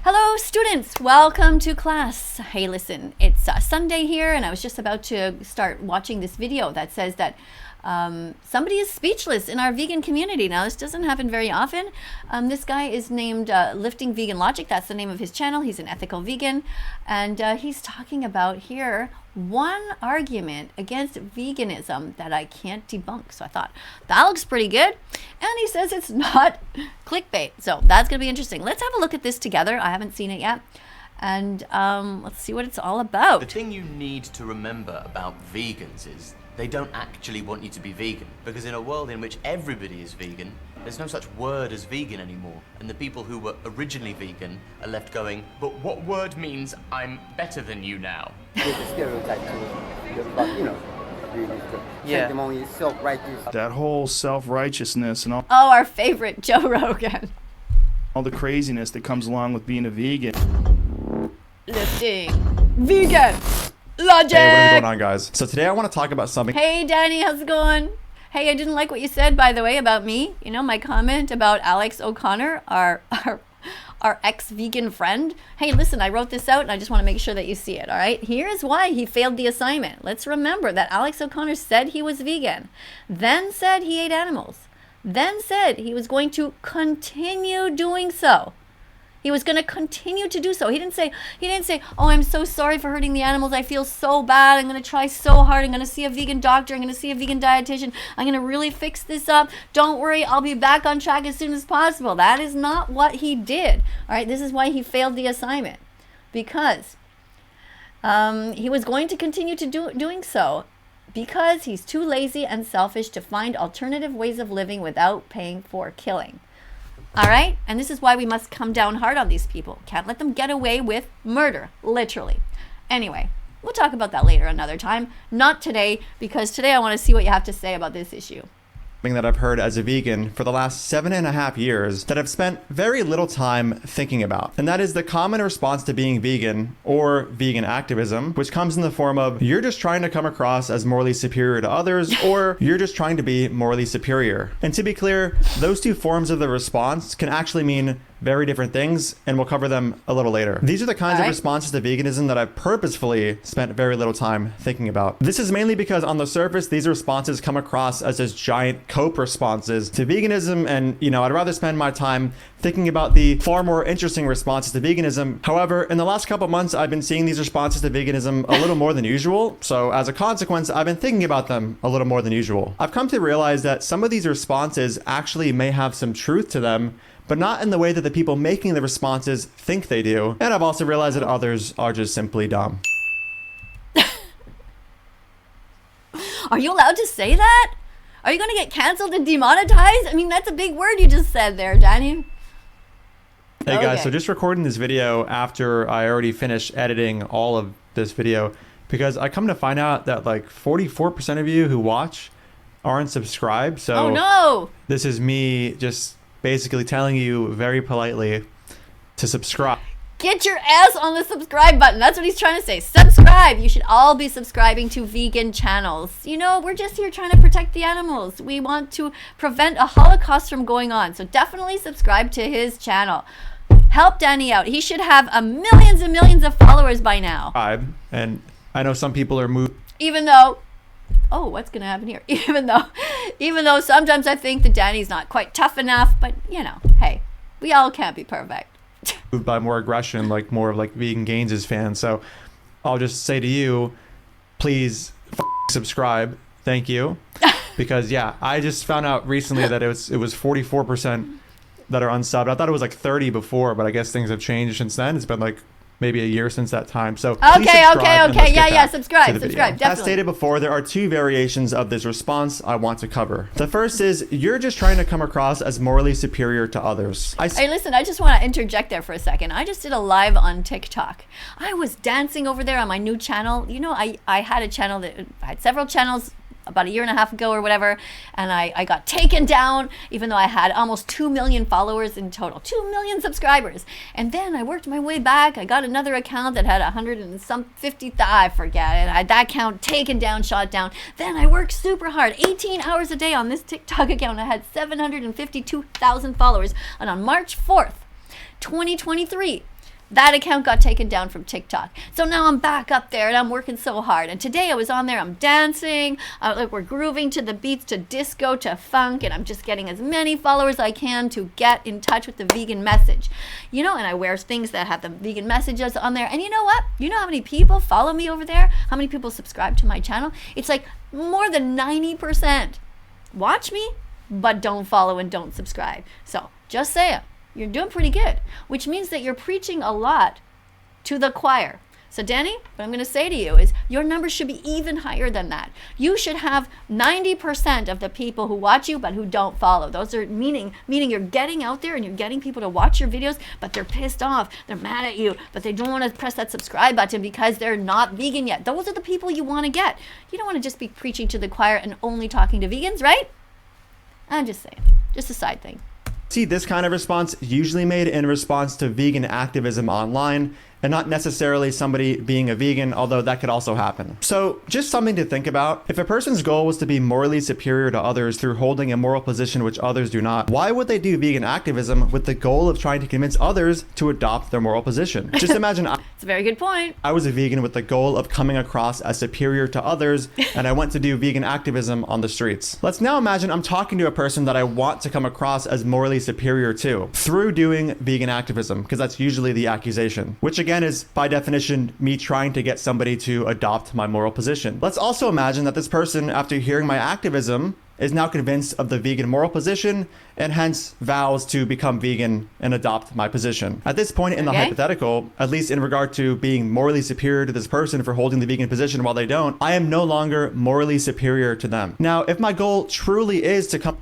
Hello students, welcome to class. Hey listen, it's Sunday here and I was just about to start watching this video that says that somebody is speechless in our vegan community. Now this doesn't happen very often. This guy is named Lifting Vegan Logic. That's the name of his channel. He's an ethical vegan and he's talking about here one argument against veganism that I can't debunk. So I thought that looks pretty good. And he says it's not clickbait. So that's going to be interesting. Let's have a look at this together. I haven't seen it yet. And let's see what it's all about. The thing you need to remember about vegans is they don't actually want you to be vegan, because in a world in which everybody is vegan, there's no such word as vegan anymore. And the people who were originally vegan are left going, but what word means I'm better than you now? There's a stereotype to it, but you know, sanctimony, self-righteous. That whole self-righteousness and Oh, our favorite, Joe Rogan. all the craziness that comes along with being a vegan. Lifting Vegan Logic. Hey, what is going on, guys? So today I want to talk about something. Hey Danny, how's it going? Hey, I didn't like what you said, by the way, about me. You know, my comment about Alex O'Connor, our ex-vegan friend. Hey, listen, I wrote this out and I just want to make sure that you see it, all right? Here's why he failed the assignment. Let's remember that Alex O'Connor said he was vegan, then said he ate animals, then said he was going to continue doing so. He was going to continue to do so. He didn't say, oh, I'm so sorry for hurting the animals. I feel so bad. I'm going to try so hard. I'm going to see a vegan doctor. I'm going to see a vegan dietitian. I'm going to really fix this up. Don't worry. I'll be back on track as soon as possible. That is not what he did. All right. This is why he failed the assignment, because he was going to continue to doing so because he's too lazy and selfish to find alternative ways of living without paying for killing. All right? And this is why we must come down hard on these people. Can't let them get away with murder, literally. Anyway, we'll talk about that later another time. Not today, because today I want to see what you have to say about this issue. That I've heard as a vegan for the last 7.5 years that I've spent very little time thinking about. And that is the common response to being vegan or vegan activism, which comes in the form of you're just trying to come across as morally superior to others, or you're just trying to be morally superior. And to be clear, those two forms of the response can actually mean very different things, and we'll cover them a little later. These are the kinds of responses to veganism that I've purposefully spent very little time thinking about. This is mainly because on the surface, these responses come across as just giant cope responses to veganism, and I'd rather spend my time thinking about the far more interesting responses to veganism. However, in the last couple months, I've been seeing these responses to veganism a little more than usual. So as a consequence, I've been thinking about them a little more than usual. I've come to realize that some of these responses actually may have some truth to them, but not in the way that the people making the responses think they do. And I've also realized that others are just simply dumb. Are you allowed to say that? Are you going to get canceled and demonetized? I mean, that's a big word you just said there, Danny. Hey guys, so just recording this video after I already finished editing all of this video, because I come to find out that like 44% of you who watch aren't subscribed. So oh no! This is me just basically telling you very politely to subscribe. Get your ass on the subscribe button. That's what he's trying to say. Subscribe. You should all be subscribing to vegan channels. We're just here trying to protect the animals. We want to prevent a holocaust from going on. So definitely subscribe to his channel. Help Danny out. He should have millions and millions of followers by now. And I know some people are moved. Even though, oh, what's going to happen here? Even though sometimes I think that Danny's not quite tough enough, but hey, we all can't be perfect. Moved by more aggression, like more of like Vegan Gaines' fans. So I'll just say to you, please subscribe. Thank you. Because I just found out recently that it was 44% that are unsubbed. I thought it was like 30 before, but I guess things have changed since then. It's been like maybe a year since that time. So okay. Yeah, subscribe, definitely. As stated before, there are two variations of this response I want to cover. The first is you're just trying to come across as morally superior to others. Hey, listen, I just want to interject there for a second. I just did a live on TikTok. I was dancing over there on my new channel. I had a channel that I had several channels about 1.5 years ago or whatever, and I got taken down, even though I had almost 2 million followers in total, 2 million subscribers. And then I worked my way back. I got another account that had 150, I forget it. I had that account taken down, shot down. Then I worked super hard, 18 hours a day on this TikTok account. I had 752,000 followers. And on March 4th, 2023, that account got taken down from TikTok. So now I'm back up there and I'm working so hard. And today I was on there, I'm dancing, like we're grooving to the beats, to disco, to funk, and I'm just getting as many followers as I can to get in touch with the vegan message. You know, and I wear things that have the vegan messages on there. And you know what? You know how many people follow me over there? How many people subscribe to my channel? It's like more than 90%. Watch me, but don't follow and don't subscribe. So just saying, you're doing pretty good, which means that you're preaching a lot to the choir. So Danny, what I'm going to say to you is your numbers should be even higher than that. You should have 90% of the people who watch you but who don't follow. Those are meaning you're getting out there and you're getting people to watch your videos, but they're pissed off, they're mad at you, but they don't want to press that subscribe button because they're not vegan yet. Those are the people you want to get. You don't want to just be preaching to the choir and only talking to vegans, right? I'm just saying, just a side thing. See this kind of response usually made in response to vegan activism online, and not necessarily somebody being a vegan, although that could also happen. So just something to think about. If a person's goal was to be morally superior to others through holding a moral position which others do not, why would they do vegan activism with the goal of trying to convince others to adopt their moral position? Just imagine It's a very good point. I was a vegan with the goal of coming across as superior to others, and I went to do vegan activism on the streets. Let's now imagine I'm talking to a person that I want to come across as morally superior to through doing vegan activism, because that's usually the accusation, which again is by definition me trying to get somebody to adopt my moral position. Let's also imagine that this person, after hearing my activism, is now convinced of the vegan moral position and hence vows to become vegan and adopt my position. At this point in the hypothetical, at least in regard to being morally superior to this person for holding the vegan position while they don't, I am no longer morally superior to them. Now, if my goal truly is to come...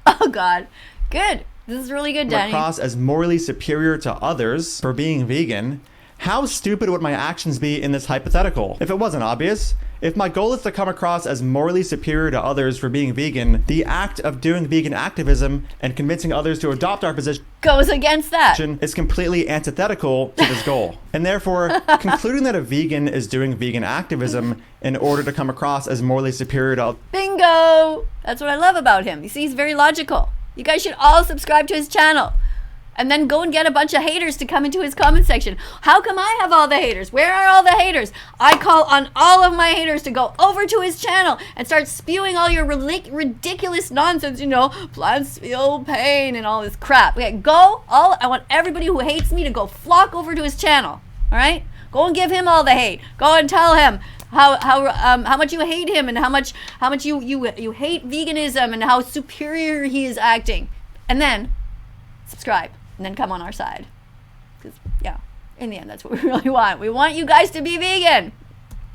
Oh God, good. This is really good, Danny. Across as morally superior to others for being vegan, how stupid would my actions be in this hypothetical? If it wasn't obvious, if my goal is to come across as morally superior to others for being vegan, the act of doing vegan activism and convincing others to adopt our position goes against that. Is completely antithetical to this goal. And therefore, concluding that a vegan is doing vegan activism in order to come across as morally superior to others. Bingo! That's what I love about him. You see, he's very logical. You guys should all subscribe to his channel and then go and get a bunch of haters to come into his comment section. How come I have all the haters? Where are all the haters? I call on all of my haters to go over to his channel and start spewing all your ridiculous nonsense, you know, plants feel pain and all this crap. Okay, I want everybody who hates me to go flock over to his channel, all right? Go and give him all the hate. Go and tell him how much you hate him and how much you hate veganism and how superior he is acting, and then subscribe and then come on our side, because yeah, in the end that's what we really want. We want you guys to be vegan.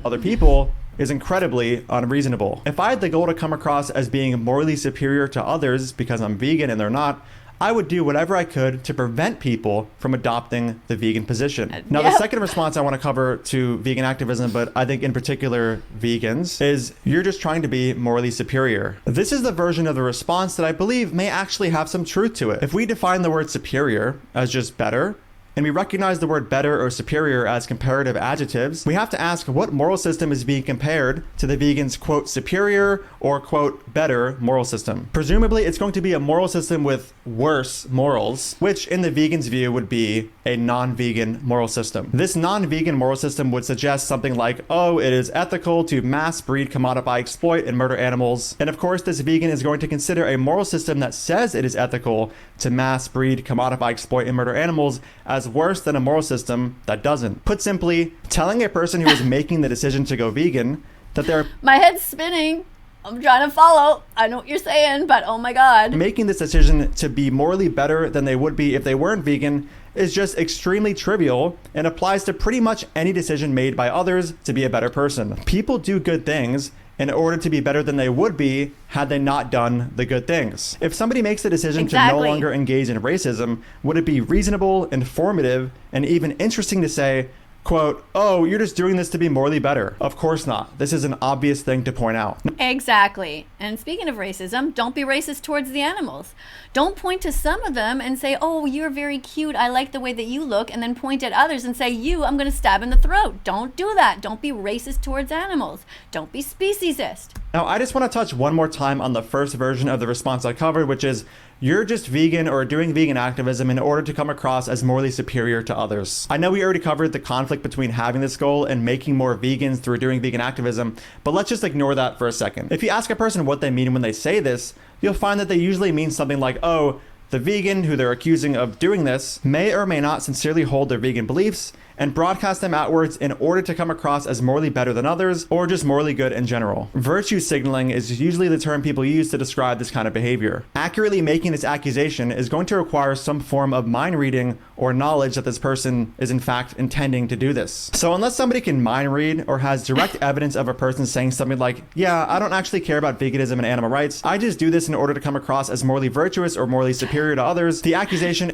Other people is incredibly unreasonable. If I had the goal to come across as being morally superior to others because I'm vegan and they're not, I would do whatever I could to prevent people from adopting the vegan position. Now, the second response I want to cover to vegan activism, but I think in particular vegans, is you're just trying to be morally superior. This is the version of the response that I believe may actually have some truth to it. If we define the word superior as just better, and we recognize the word better or superior as comparative adjectives, we have to ask what moral system is being compared to the vegan's quote superior or quote better moral system. Presumably it's going to be a moral system with worse morals, which in the vegan's view would be a non-vegan moral system. This non-vegan moral system would suggest something like, oh, it is ethical to mass breed, commodify, exploit, and murder animals. And of course, this vegan is going to consider a moral system that says it is ethical to mass breed, commodify, exploit, and murder animals as worse than a moral system that doesn't. Put simply, telling a person who is making the decision to go vegan that they're... My head's spinning. I'm trying to follow. I know what you're saying, but oh my God. Making this decision to be morally better than they would be if they weren't vegan is just extremely trivial and applies to pretty much any decision made by others to be a better person. People do good things in order to be better than they would be had they not done the good things. If somebody makes the decision to no longer engage in racism, would it be reasonable, informative, and even interesting to say, quote, oh, you're just doing this to be morally better? Of course not. This is an obvious thing to point out. Exactly. And speaking of racism, don't be racist towards the animals. Don't point to some of them and say, oh, you're very cute, I like the way that you look, and then point at others and say, I'm going to stab in the throat. Don't do that. Don't be racist towards animals. Don't be speciesist. Now, I just want to touch one more time on the first version of the response I covered, which is you're just vegan or doing vegan activism in order to come across as morally superior to others. I know we already covered the conflict between having this goal and making more vegans through doing vegan activism, but let's just ignore that for a second. If you ask a person what they mean when they say this, you'll find that they usually mean something like, oh, the vegan who they're accusing of doing this may or may not sincerely hold their vegan beliefs and broadcast them outwards in order to come across as morally better than others or just morally good in general. Virtue signaling is usually the term people use to describe this kind of behavior. Accurately making this accusation is going to require some form of mind reading or knowledge that this person is in fact intending to do this. So unless somebody can mind read or has direct evidence of a person saying something like, yeah, I don't actually care about veganism and animal rights, I just do this in order to come across as morally virtuous or morally superior to others, the accusation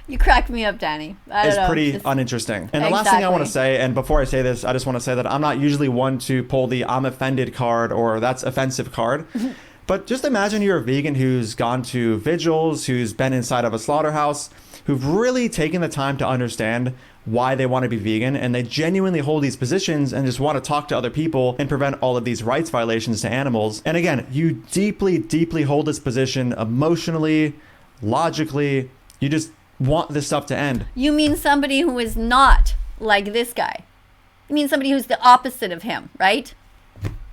You cracked me up, Danny. is pretty uninteresting. And the last thing I want to say, and before I say this, I just want to say that I'm not usually one to pull the I'm offended card or that's offensive card. But just imagine you're a vegan who's gone to vigils, who's been inside of a slaughterhouse, who've really taken the time to understand why they want to be vegan, and they genuinely hold these positions and just want to talk to other people and prevent all of these rights violations to animals. And again, you deeply, deeply hold this position emotionally, logically. You just want this stuff to end. You mean somebody who is not like this guy. You mean somebody who's the opposite of him, right?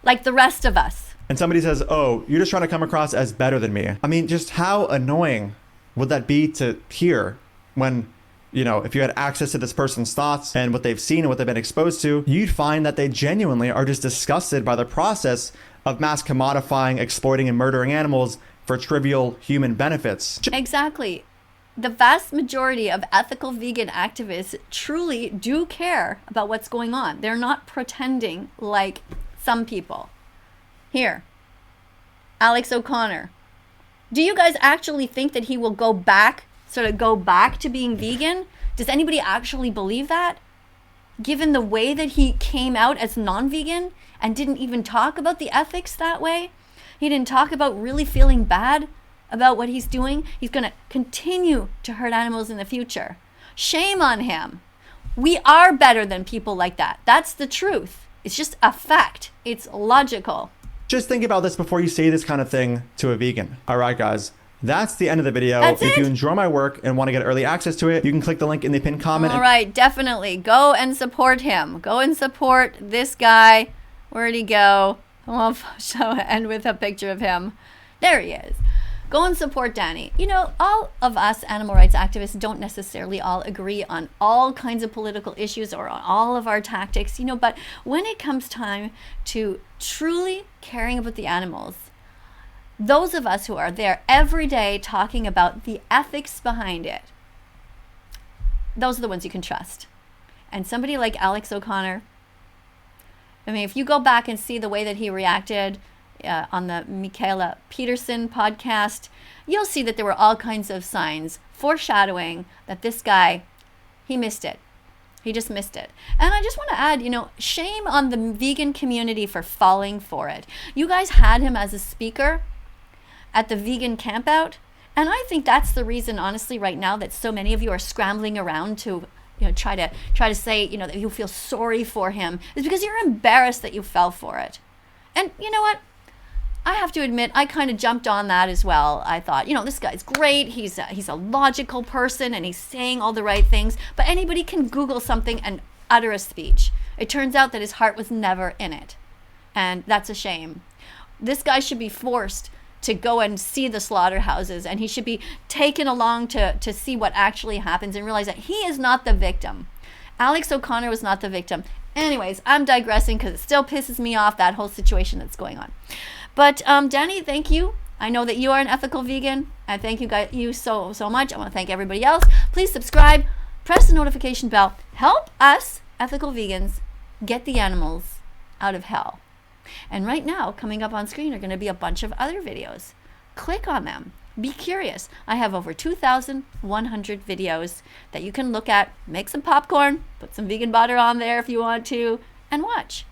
Like the rest of us. And somebody says, oh, you're just trying to come across as better than me. I mean, just how annoying would that be to hear when, you know, if you had access to this person's thoughts and what they've seen and what they've been exposed to, you'd find that they genuinely are just disgusted by the process of mass commodifying, exploiting, and murdering animals for trivial human benefits. Exactly. The vast majority of ethical vegan activists truly do care about what's going on. They're not pretending like some people. Here, Alex O'Connor. Do you guys actually think that he will go back to being vegan? Does anybody actually believe that? Given the way that he came out as non-vegan and didn't even talk about the ethics that way? He didn't talk about really feeling bad about what he's doing. He's going to continue to hurt animals in the future. Shame on him. We are better than people like that. That's the truth. It's just a fact. It's logical. Just think about this before you say this kind of thing to a vegan. All right, guys. That's the end of the video. That's if it? you enjoy my work and want to get early access to it, you can click the link in the pinned comment. All right, definitely. Go and support him. Go and support this guy. Where'd he go? I'll end with a picture of him. There he is. Go and support Danny. You know, all of us animal rights activists don't necessarily all agree on all kinds of political issues or on all of our tactics, you know, but when it comes time to truly caring about the animals, those of us who are there every day talking about the ethics behind it, those are the ones you can trust. And somebody like Alex O'Connor, I mean, if you go back and see the way that he reacted on the Michaela Peterson podcast, you'll see that there were all kinds of signs foreshadowing that this guy, he missed it. He just missed it. And I just want to add, you know, shame on the vegan community for falling for it. You guys had him as a speaker at the vegan campout, and I think that's the reason, honestly, right now that so many of you are scrambling around to, you know, try to say, you know, that you feel sorry for him, is because you're embarrassed that you fell for it. And you know what? I have to admit, I kind of jumped on that as well. I thought, you know, this guy's great. He's a logical person and he's saying all the right things. But anybody can Google something and utter a speech. It turns out that his heart was never in it. And that's a shame. This guy should be forced to go and see the slaughterhouses, and he should be taken along to see what actually happens and realize that he is not the victim. Alex O'Connor was not the victim. Anyways, I'm digressing because it still pisses me off, that whole situation that's going on. But Danny, thank you. I know that you are an ethical vegan. I thank you so much. I want to thank everybody else. Please subscribe, press the notification bell. Help us, ethical vegans, get the animals out of hell. And right now, coming up on screen are going to be a bunch of other videos. Click on them. Be curious. I have over 2,100 videos that you can look at. Make some popcorn, put some vegan butter on there if you want to, and watch.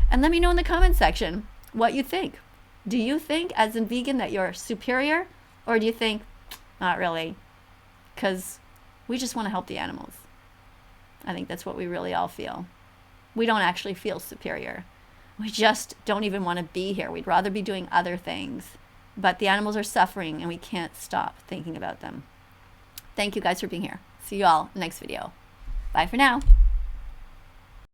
And let me know in the comment section what you think. Do you think, as a vegan, that you're superior? Or do you think, not really? Because we just want to help the animals. I think that's what we really all feel. We don't actually feel superior. We just don't even want to be here. We'd rather be doing other things. But the animals are suffering and we can't stop thinking about them. Thank you guys for being here. See you all next video. Bye for now.